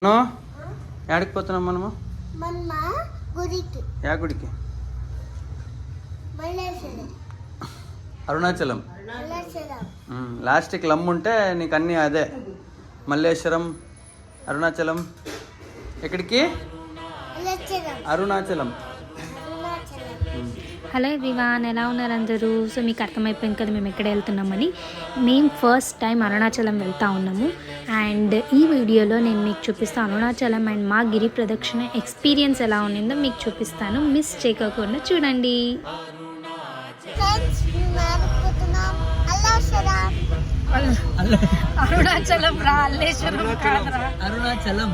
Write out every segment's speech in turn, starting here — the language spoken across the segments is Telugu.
ఎక్కడికి పోతున్నాం మనము? యా గుడికి? అరుణాచలం. లాస్ట్కి లమ్ ఉంటే నీకు అన్నీ అదే. మల్లేశ్వరం, అరుణాచలం. ఎక్కడికి? అరుణాచలం. హలో ఎవ్రీవాన్, ఎలా ఉన్నారు అందరూ? సో మీకు అర్థమైపోయింది కదా మేము ఎక్కడ వెళ్తున్నామని. మేము ఫస్ట్ టైం అరుణాచలం వెళ్తూ ఉన్నాము. అండ్ ఈ వీడియోలో నేను మీకు చూపిస్తాను అరుణాచలం అండ్ మా గిరి ప్రదక్షిణ ఎక్స్పీరియన్స్ ఎలా ఉండిందో మీకు చూపిస్తాను. మిస్ చేయకుండా చూడండి. అరుణాచలం రా, అల్లేశ్వరం కాదురా. అరుణాచలం.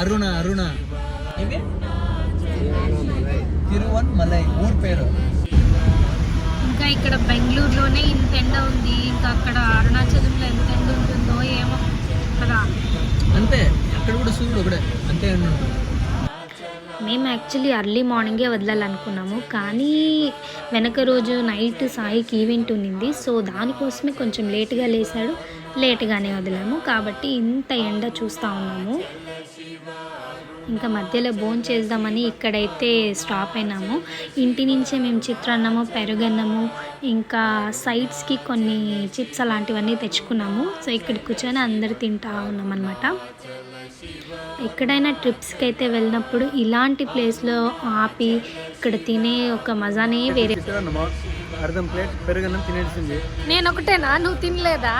అరుణ తిరువన్మలై ఊరు పేరు. ఇంకా ఇక్కడ బెంగళూరులోనే ఇంత ఎండ ఉంది, ఇంకా అక్కడ అరుణాచలంలో ఎంత ఎండ ఉంటుందో ఏమో కదా. అంతే, అక్కడ కూడా సూర్యుడు ఒకడే, అంతే ఎండ ఉంటుంది. మేము యాక్చువల్లీ ఎర్లీ మార్నింగే వదలాలనుకున్నాము, కానీ వెనక రోజు నైట్ సాయికి ఈవెంట్ ఉన్నింది. సో దానికోసమే కొంచెం లేట్గా లేసాడు, లేట్గానే వదిలాము. కాబట్టి ఇంత ఎండ చూస్తూ ఉన్నాము. ఇంకా మధ్యలో భోజనం చేద్దామని ఇక్కడైతే స్టాప్ అయినాము. ఇంటి నుంచే మేము చిత్రాన్నము, పెరుగన్నము, ఇంకా సైడ్స్కి కొన్ని చిప్స్ అలాంటివన్నీ తెచ్చుకున్నాము. సో ఇక్కడ కూర్చొని అందరు తింటా ఉన్నాం అనమాట. ఎక్కడైనా ట్రిప్స్కి అయితే వెళ్ళినప్పుడు ఇలాంటి ప్లేస్లో ఆపి ఇక్కడ తినే ఒక మజానే వేరే. అర్ధం ప్లేట్ పెరుగన్నం తినేసింది. నేను ఒకటేనా, నువ్వు తినలేదా?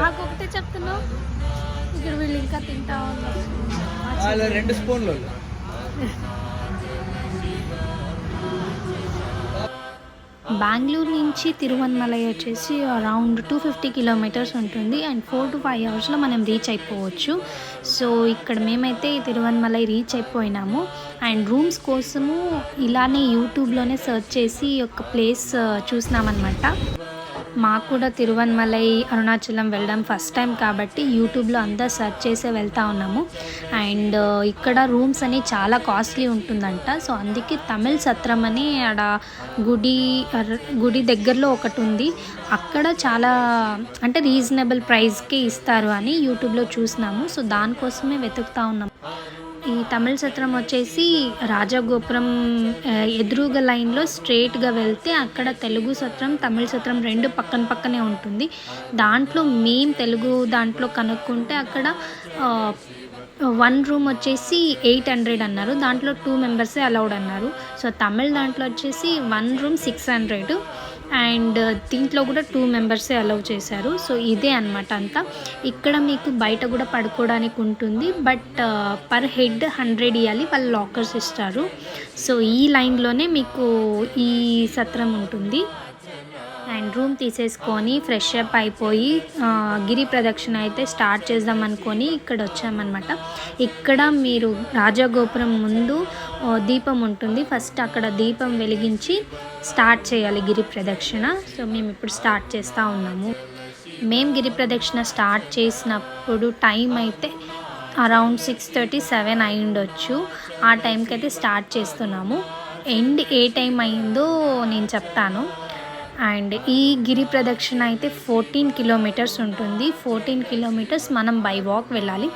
నాకు ఒకటే చెప్తున్నావు. ఇక్కడ వీళ్ళు ఇంకా తింటా ఉన్నారు. 2 స్పూన్లు. బెంగళూరు నుంచి తిరువన్మలై వచ్చేసి అరౌండ్ 250 కిలోమీటర్స్ ఉంటుంది. అండ్ 4 to 5 అవర్స్లో మనం రీచ్ అయిపోవచ్చు. సో ఇక్కడ మేమైతే తిరువన్మలై రీచ్ అయిపోయినాము. అండ్ రూమ్స్ కోసము ఇలానే యూట్యూబ్లోనే సెర్చ్ చేసి ఒక ప్లేస్ చూసినామన్నమాట. మాకు కూడా తిరువన్మలై అరుణాచలం వెళ్ళడం ఫస్ట్ టైం కాబట్టి యూట్యూబ్లో అంతా సెర్చ్ చేసే వెళ్తూ ఉన్నాము. అండ్ ఇక్కడ రూమ్స్ అని చాలా కాస్ట్లీ ఉంటుందంట. సో అందుకే తమిళ్ సత్రం అని ఆడ గుడి దగ్గరలో ఒకటి ఉంది. అక్కడ చాలా అంటే రీజనబుల్ ప్రైస్కి ఇస్తారు అని యూట్యూబ్లో చూసినాము. సో దానికోసమే వెతుకుతూ ఉన్నాము. ఈ తమిళ సత్రం వచ్చేసి రాజగోపురం ఎదురుగా లైన్లో స్ట్రేట్గా వెళ్తే అక్కడ తెలుగు సత్రం, తమిళ సత్రం 2 పక్కనే ఉంటుంది. దాంట్లో మేము తెలుగు దాంట్లో కనుక్కుంటే అక్కడ 1 రూమ్ వచ్చేసి 800 అన్నారు. దాంట్లో 2 మెంబర్సే అలౌడ్ అన్నారు. సో తమిళ దాంట్లో వచ్చేసి 1 రూమ్ 600 అండ్ దీంట్లో కూడా 2 మెంబర్సే అలౌ చేశారు. సో ఇదే అనమాట అంతా. ఇక్కడ మీకు బయట కూడా పడుకోవడానికి ఉంటుంది, బట్ పర్ హెడ్ 100 ఇవ్వాలి, వాళ్ళు లాకర్స్ ఇస్తారు. సో ఈ లైన్లోనే మీకు ఈ సత్రం ఉంటుంది. అండ్ రూమ్ తీసేసుకొని ఫ్రెష్ అప్ అయిపోయి గిరి ప్రదక్షిణ అయితే స్టార్ట్ చేద్దాం అనుకొని ఇక్కడ వచ్చామన్నమాట. ఇక్కడ మీరు రాజగోపురం ముందు దీపం ఉంటుంది. ఫస్ట్ అక్కడ దీపం వెలిగించి స్టార్ట్ చేయాలి గిరి ప్రదక్షిణ. సో మేము ఇప్పుడు స్టార్ట్ చేస్తూ ఉన్నాము. మేము గిరి ప్రదక్షిణ స్టార్ట్ చేసినప్పుడు టైం అయితే అరౌండ్ 6:30-7 అయి ఉండొచ్చు. ఆ టైంకి అయితే స్టార్ట్ చేస్తున్నాము. ఎండ్ ఏ టైం అయిందో నేను చెప్తాను. అండ్ ఈ గిరి ప్రదక్షిణ అయితే 14 కిలోమీటర్స్ ఉంటుంది. 14 కిలోమీటర్స్ మనం బై వాక్ వెళ్ళాలి.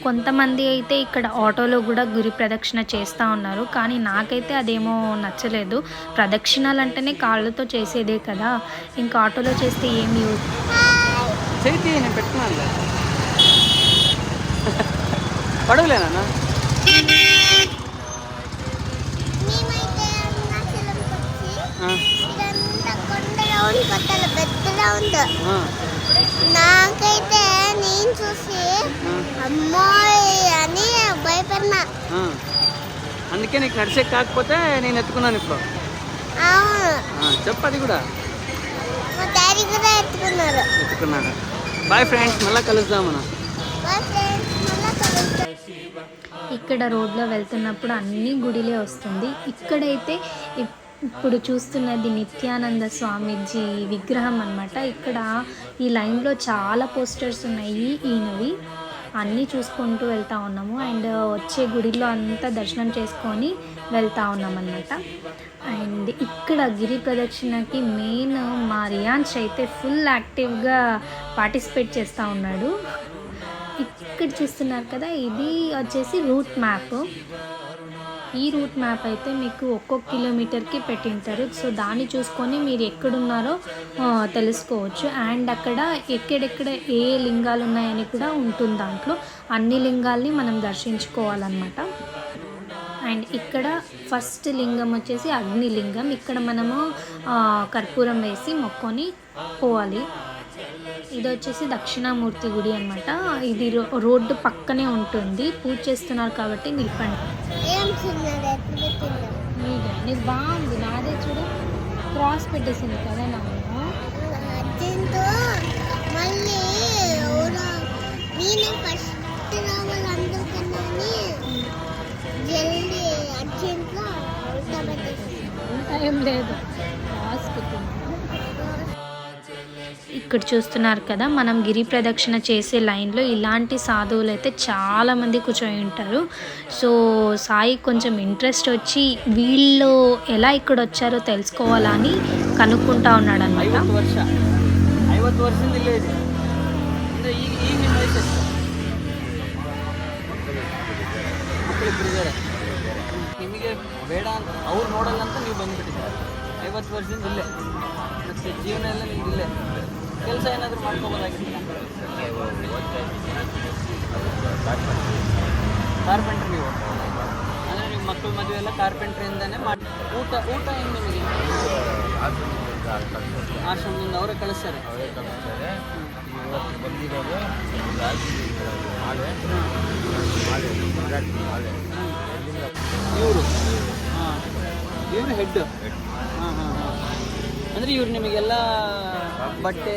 కొంతమంది అయితే ఇక్కడ ఆటోలో కూడా గిరి ప్రదక్షిణ చేస్తూ ఉన్నారు, కానీ నాకైతే అదేమో నచ్చలేదు. ప్రదక్షిణలు అంటేనే కాళ్ళతో చేసేదే కదా, ఇంకా ఆటోలో చేస్తే ఏమి యూజ్. పడవలేనా? నాకైతే నేను చూసి అమ్మాయి అని భయపడినా. అందుకే నీకు నడిచే కాకపోతే నేను ఎత్తుకున్నాను ఇప్పుడు. చెప్పది కూడా మా డాడీ కూడా ఎత్తుకున్నారు. బాయ్ ఫ్రెండ్స్, మళ్ళీ కలుద్దాం మనం. ఇక్కడ రోడ్లో వెళ్తున్నప్పుడు అన్ని గుడిలే వస్తుంది. ఇక్కడైతే ఇప్పుడు చూస్తున్నది నిత్యానంద స్వామీజీ విగ్రహం అన్నమాట. ఇక్కడ ఈ లైన్లో చాలా పోస్టర్స్ ఉన్నాయి ఈయనవి. అన్నీ చూసుకుంటూ వెళ్తూ ఉన్నాము. అండ్ వచ్చే గుడిలో అంతా దర్శనం చేసుకొని వెళ్తూ ఉన్నాం అన్నమాట. అండ్ ఇక్కడ గిరి ప్రదక్షిణకి మెయిన్ మా రియాన్స్ అయితే ఫుల్ యాక్టివ్గా పార్టిసిపేట్ చేస్తూ ఉన్నాడు. ఇక్కడ చూస్తున్నారు కదా, ఇది వచ్చేసి రూట్ మ్యాప్. ఈ రూట్ మ్యాప్ అయితే మీకు ఒక్కొక్క కిలోమీటర్కి పెట్టింటారు. సో దాన్ని చూసుకొని మీరు ఎక్కడున్నారో తెలుసుకోవచ్చు. అండ్ అక్కడ ఎక్కడెక్కడ ఏ లింగాలు ఉన్నాయని కూడా ఉంటుంది. దాంట్లో అన్ని లింగాల్ని మనం దర్శించుకోవాలన్నమాట. అండ్ ఇక్కడ ఫస్ట్ లింగం వచ్చేసి అగ్నిలింగం. ఇక్కడ మనము కర్పూరం వేసి మొక్కొని పోవాలి. ఇది వచ్చేసి దక్షిణామూర్తి గుడి అనమాట. ఇది రోడ్డు పక్కనే ఉంటుంది. పూజ చేస్తున్నారు కాబట్టి నిలపండి. నీది బాగుంది, నాదే చూడు క్రాస్ పెట్టేసింది కదా నాకు. ఏం లేదు, క్రాస్ పెట్టింది. ఇక్కడ చూస్తున్నారు కదా, మనం గిరి ప్రదక్షిణ చేసే లైన్లో ఇలాంటి సాధువులు అయితే చాలామంది కూర్చొని ఉంటారు. సో సాయి కొంచెం ఇంట్రెస్ట్ వచ్చి వీళ్ళు ఎలా ఇక్కడ వచ్చారో తెలుసుకోవాలని కనుక్కుంటా ఉన్నాడు అనమాట. 50 ವರ್ಷದಿಂದ ಇಲ್ಲೇ ಇದೆ ಅಂದರೆ ಈಗ ನಿಮ್ಮ ವಯಸ್ಸು ಮಕ್ಕಳಿಬ್ಬರಿದ್ದಾರೆ. ನಿಮಗೆ ಬೇಡ ಅಂತ ಅವ್ರು ನೋಡಲ್ಲ ಅಂತ ನೀವು ಬಂದುಬಿಟ್ಟಿದ್ದಾರೆ. 50 ವರ್ಷದಿಂದ ಇಲ್ಲೇ, ಮತ್ತು ಜೀವನ ಎಲ್ಲ ನಿಮ್ಗೆ ಇಲ್ಲೇ. ಕೆಲಸ ಏನಾದರೂ ಮಾಡ್ಕೋಬೋದಾಗಿತ್ತು. ಕಾರ್ಪೆಂಟ್ರ್ ನೀವು ಅಂದರೆ ನಿಮ್ಮ ಮಕ್ಕಳ ಮದುವೆ ಎಲ್ಲ ಕಾರ್ಪೆಂಟ್ರಿಂದನೇ ಮಾಡಿ. ಊಟ ಹೆಂಗೆ ನಿಮಗೆ? ಆಶ್ರಮದಿಂದ ಅವರೇ ಕಳಿಸ್ತಾರೆ. ಇವರು ಹೆಡ್. ಅಂದರೆ ಇವ್ರು ನಿಮಗೆಲ್ಲ ಬಟ್ಟೆ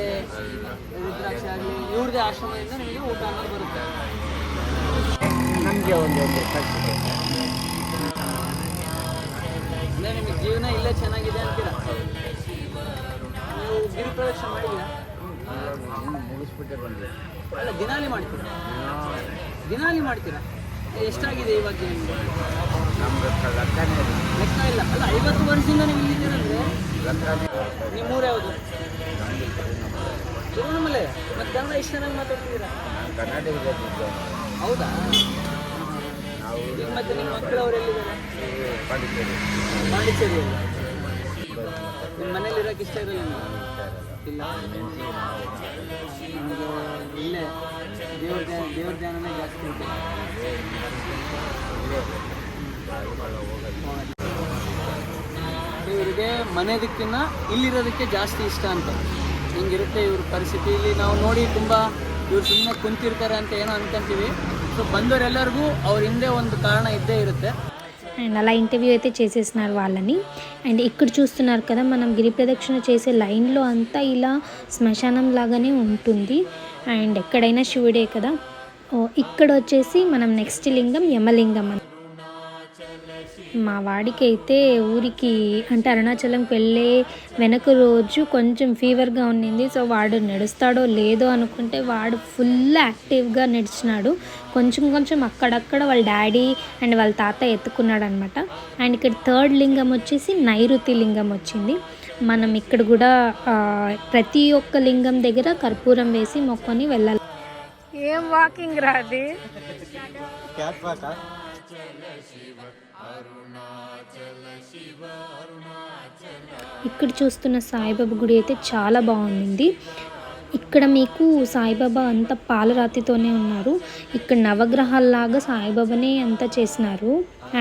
ರುದ್ರಾಕ್ಷಿ ಆಗಲಿ ಇವ್ರದ್ದೇ ಆಶ್ರಮದಿಂದ ನಿಮಗೆ ಊಟ ಅನ್ನೋದು ಬರುತ್ತೆ. ನಮಗೆ ಒಂದು ಅಂದರೆ ನಿಮಗೆ ಜೀವನ ಇಲ್ಲೇ ಚೆನ್ನಾಗಿದೆ ಅಂತೀರಾ? ನೀವು ಗಿರಿ ಪ್ರದಕ್ಷಿಣೆ ಮಾಡಿದ್ದೀರಾ? ಮುಗಿಸ್ಬಿಟ್ಟೆ ಬಂದಿದೆ. ಅಲ್ಲ, ದಿನಾಲಿ ಮಾಡ್ತೀರಾ? ಎಷ್ಟಾಗಿದೆ ಇವಾಗ ನಿಮಗೆ? ಲೆಕ್ಕ ಇಲ್ಲ. ಅಲ್ಲ, 50 ವರ್ಷದಿಂದ ನೀವು ಇಲ್ಲಿದ್ದೀರಂದ್ರೆ ನಿಮ್ಮೂರು ಯಾವುದು? ತಿರುವಣ್ಣಾಮಲೈ. ಮತ್ತು ಕನ್ನಡ ಇಷ್ಟು ಚೆನ್ನಾಗಿ ಮಾತಾಡ್ತಿದ್ದೀರಾ? ಹೌದಾ? ಮತ್ತೆ ನಿಮ್ಮ ಮಕ್ಕಳವ್ರು ಎಲ್ಲಿದ್ದಾರೆ? ಪಾಂಡಿಚೇರಿಯಲ್ಲಿ. ನಿಮ್ಮ ಮನೇಲಿ ಇರೋಕ್ಕೆ ಇಷ್ಟ ಇರಲ್ಲ ನಿಮಗೆ? ಇಲ್ಲ, ನಮಗೆ ಇಲ್ಲೇ ದೇವ್ರ ಧ್ಯಾನನೇ ಜಾಸ್ತಿ ಇದೆ. ಇವರಿಗೆ ಮನೆದಕ್ಕಿಂತ ಇಲ್ಲಿರೋದಕ್ಕೆ ಜಾಸ್ತಿ ಇಷ್ಟ ಅಂತ. ಹಿಂಗಿರುತ್ತೆ ಇವ್ರ ಪರಿಸ್ಥಿತಿ. ಇಲ್ಲಿ ನಾವು ನೋಡಿ ತುಂಬ ಇವ್ರು ಸುಮ್ಮನೆ ಕುಂತಿರ್ತಾರೆ ಅಂತ ಏನೋ ಅನ್ಕೊಂತೀವಿ. సో బంధువులెల్లరిಗೂ ಅವ್ರ ಹಿಂದೆ ಒಂದು కారణ ఇద్దే ఇರುತ್ತೆ. అండ్ అలా ఇంటర్వ్యూ అయితే చేసేసినారు వాళ్ళని. అండ్ ఇక్కడ చూస్తున్నారు కదా, మనం గిరి ప్రదక్షిణ చేసే లైన్లో అంతా ఇలా శ్మశానం లాగానే ఉంటుంది. అండ్ ఎక్కడైనా శివుడే కదా. ఇక్కడ వచ్చేసి మనం నెక్స్ట్ లింగం యమలింగం. మా వాడికి అయితే ఊరికి అంటే అరుణాచలంకి వెళ్ళే వెనక రోజు కొంచెం ఫీవర్గా ఉండింది. సో వాడు నడుస్తాడో లేదో అనుకుంటే వాడు ఫుల్ యాక్టివ్గా నడిచినాడు. కొంచెం అక్కడక్కడ వాళ్ళ డాడీ అండ్ వాళ్ళ తాత ఎత్తుకున్నాడు అనమాట. అండ్ ఇక్కడ థర్డ్ లింగం వచ్చేసి నైరుతి లింగం వచ్చింది. మనం ఇక్కడ కూడా ప్రతి ఒక్క లింగం దగ్గర కర్పూరం వేసి మొక్కొని వెళ్ళాలి. ఏం వాకింగ్ రాది. ఇక్కడ చూస్తున్న సాయిబాబా గుడి అయితే చాలా బాగుంది. ఇక్కడ మీకు సాయిబాబా అంతా పాలరాతితోనే ఉన్నారు. ఇక్కడ నవగ్రహాల్లాగా సాయిబాబానే అంతా చేసినారు.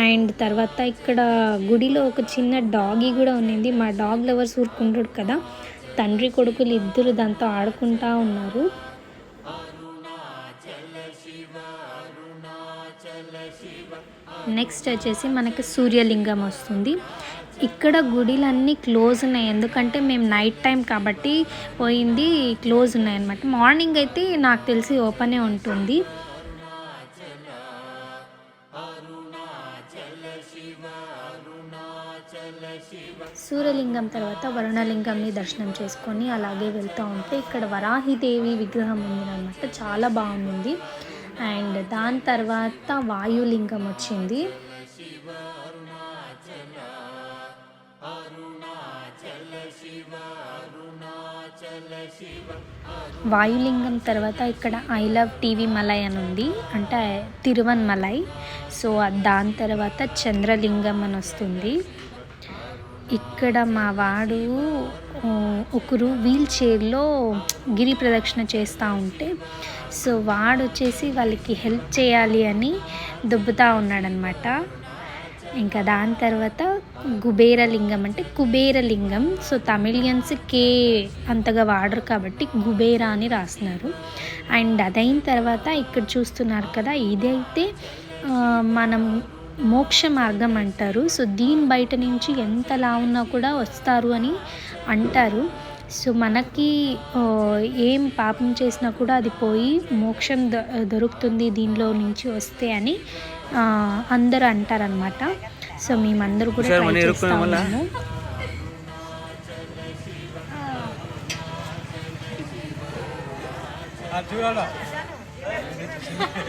అండ్ తర్వాత ఇక్కడ గుడిలో ఒక చిన్న డాగీ కూడా ఉన్నింది. మా డాగ్ లవర్స్ ఊరుకుంటాడు కదా, తండ్రి కొడుకులు ఇద్దరు దాంతో ఆడుకుంటా ఉన్నారు. నెక్స్ట్ వచ్చేసి మనకి సూర్యలింగం వస్తుంది. ఇక్కడ గుడిలన్నీ క్లోజ్ ఉన్నాయి, ఎందుకంటే మేము నైట్ టైం కాబట్టి పోయింది క్లోజ్ ఉన్నాయన్నమాట. మార్నింగ్ అయితే నాకు తెలిసి ఓపెనే ఉంటుంది. సూర్యలింగం తర్వాత వరుణలింగంని దర్శనం చేసుకొని అలాగే వెళ్తూ ఉంటే ఇక్కడ వరాహిదేవి విగ్రహం ఉంది అన్నమాట. చాలా బాగుంది. అండ్ దాని తర్వాత వాయులింగం వచ్చింది. వాయులింగం తర్వాత ఇక్కడ ఐ లవ్ టీవీ మలై అని ఉంది, అంటే తిరువన్ మలై. సో దాని తర్వాత చంద్రలింగం అని వస్తుంది. ఇక్కడ మా వాడు ఒకరు వీల్ చైర్లో గిరి ప్రదక్షిణ చేస్తూ ఉంటే, సో వాడు వచ్చేసి వాళ్ళకి హెల్ప్ చేయాలి అని దొబ్బుతూ ఉన్నాడనమాట. ఇంకా దాని తర్వాత కుబేరలింగం అంటే కుబేరలింగం. సో తమిళియన్స్ కే అంతగా వాడరు కాబట్టి కుబేరా అని రాస్తున్నారు. అండ్ అదైన తర్వాత ఇక్కడ చూస్తున్నారు కదా, ఇదైతే మనం మోక్ష మార్గం అంటారు. సో దీని బయట నుంచి ఎంతలా ఉన్నా కూడా వస్తారు అని అంటారు. సో మనకి ఏం పాపం చేసినా కూడా అది పోయి మోక్షం దొరుకుతుంది దీనిలో నుంచి వస్తే అని అందరూ అంటారనమాట. సో మేమందరూ కూడా ట్రై చేస్తా ఉన్నాము.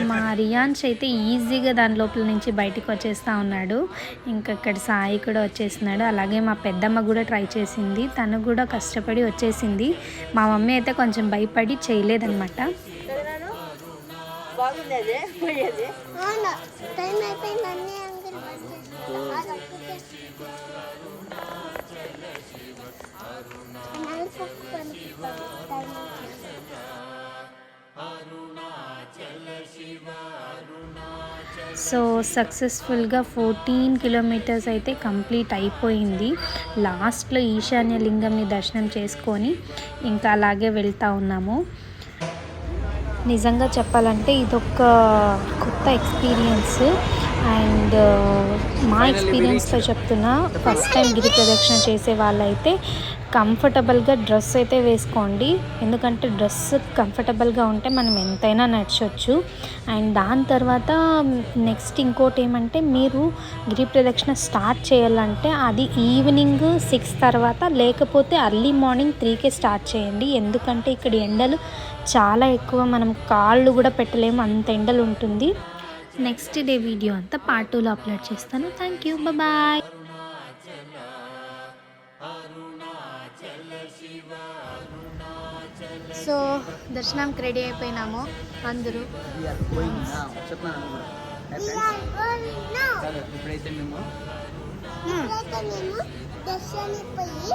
మా రియాన్స్ అయితే ఈజీగా దాని లోపల నుంచి బయటికి వచ్చేస్తూ ఉన్నాడు. ఇంకా ఇక్కడ సాయి కూడా వచ్చేస్తున్నాడు. అలాగే మా పెద్దమ్మ కూడా ట్రై చేసింది, తను కూడా కష్టపడి వచ్చేసింది. మా మమ్మీ అయితే కొంచెం భయపడి చేయలేదన్నమాట. సో సక్సెస్ఫుల్గా 14 కిలోమీటర్స్ అయితే కంప్లీట్ అయిపోయింది. లాస్ట్లో ఈశాన్య లింగంని దర్శనం చేసుకొని ఇంకా అలాగే వెళ్తూ ఉన్నాము. నిజంగా చెప్పాలంటే ఇదొక కొత్త ఎక్స్పీరియన్స్. అండ్ మా ఎక్స్పీరియన్స్తో చెప్తున్నా, ఫస్ట్ టైం గిరి ప్రదక్షిణ చేసే వాళ్ళైతే కంఫర్టబుల్గా డ్రెస్ అయితే వేసుకోండి. ఎందుకంటే డ్రెస్ కంఫర్టబుల్గా ఉంటే మనం ఎంతైనా నడచవచ్చు. అండ్ దాని తర్వాత నెక్స్ట్ ఇంకోటి ఏమంటే, మీరు గిరి ప్రదక్షిణ స్టార్ట్ చేయాలంటే అది ఈవినింగ్ 6 తర్వాత, లేకపోతే అర్లీ మార్నింగ్ 3కే స్టార్ట్ చేయండి. ఎందుకంటే ఇక్కడ ఎండలు చాలా ఎక్కువ, మనం కాళ్ళు కూడా పెట్టలేము, అంత ఎండలు ఉంటుంది. నెక్స్ట్ డే వీడియో అంతా పార్ట్ 2లో అప్లోడ్ చేస్తాను. Thank you, bye. సో దర్శనంకి రెడీ అయిపోయినాము అందరూ. ఇప్పుడైతే మేము దర్శనానికి పోయి